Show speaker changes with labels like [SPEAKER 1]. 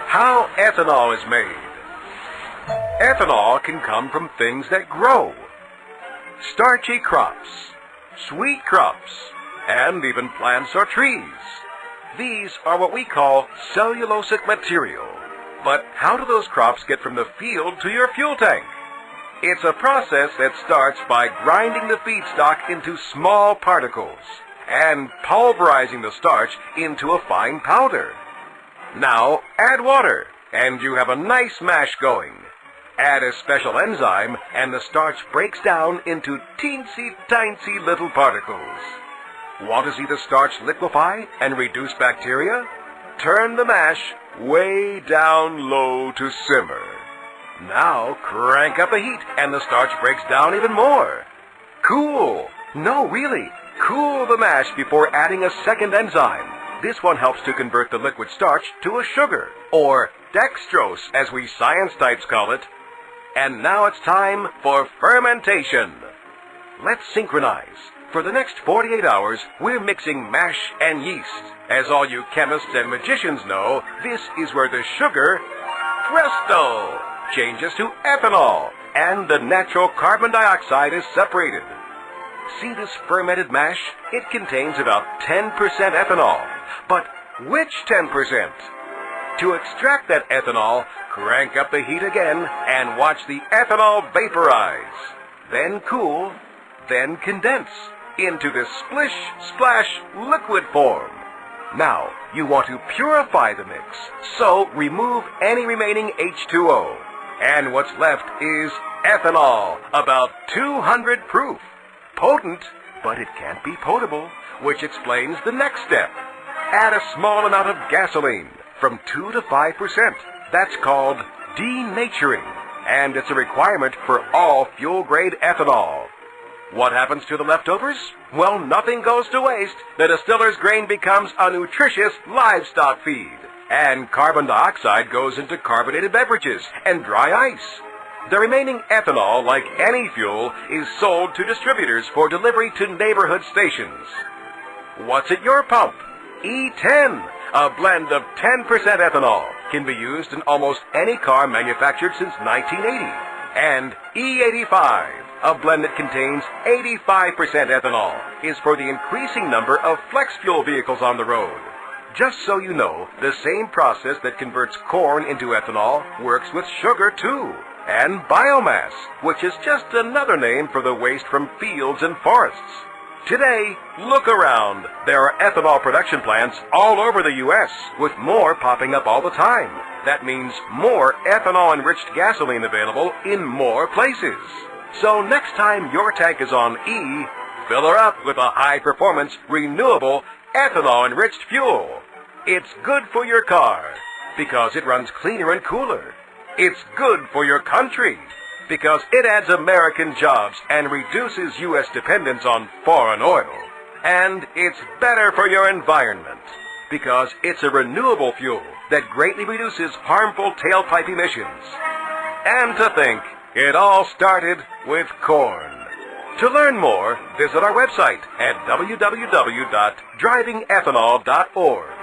[SPEAKER 1] How ethanol is made. Ethanol can come from things that grow. Starchy crops, sweet crops, and even plants or trees. These are what we call cellulosic material. But how do those crops get from the field to your fuel tank? It's a process that starts by grinding the feedstock into small particles and pulverizing the starch into a fine powder. Now add water, and you have a nice mash going. Add a special enzyme, and the starch breaks down into teensy-tiny little particles. Want to see the starch liquefy and reduce bacteria? Turn the mash way down low to simmer. Now crank up the heat, and the starch breaks down even more. Cool! No, really, cool the mash before adding a second enzyme. This one helps to convert the liquid starch to a sugar, or dextrose as we science types call it. And now it's time for fermentation. Let's synchronize. For the next 48 hours, we're mixing mash and yeast. As all you chemists and magicians know, this is where the sugar, presto, changes to ethanol, and the natural carbon dioxide is separated. See this fermented mash? It contains about 10% ethanol. But which 10%? To extract that ethanol, crank up the heat again and watch the ethanol vaporize. Then cool, then condense into this splish-splash liquid form. Now, you want to purify the mix, so remove any remaining H2O. And what's left is ethanol, about 200 proof. Potent, but it can't be potable, which explains the next step. Add a small amount of gasoline, from 2 to 5%. That's called denaturing, and it's a requirement for all fuel-grade ethanol. What happens to the leftovers? Well, nothing goes to waste. The distiller's grain becomes a nutritious livestock feed, and carbon dioxide goes into carbonated beverages and dry ice. The remaining ethanol, like any fuel, is sold to distributors for delivery to neighborhood stations. What's at your pump? E10, a blend of 10% ethanol, can be used in almost any car manufactured since 1980. And E85, a blend that contains 85% ethanol, is for the increasing number of flex fuel vehicles on the road. Just so you know, the same process that converts corn into ethanol works with sugar too, and biomass, which is just another name for the waste from fields and forests. Today, look around. There are ethanol production plants all over the U.S., with more popping up all the time. That means more ethanol-enriched gasoline available in more places. So next time your tank is on E, fill her up with a high-performance, renewable, ethanol-enriched fuel. It's good for your car, because it runs cleaner and cooler. It's good for your country, because it adds American jobs and reduces U.S. dependence on foreign oil. And it's better for your environment, because it's a renewable fuel that greatly reduces harmful tailpipe emissions. And to think, it all started with corn. To learn more, visit our website at www.drivingethanol.org.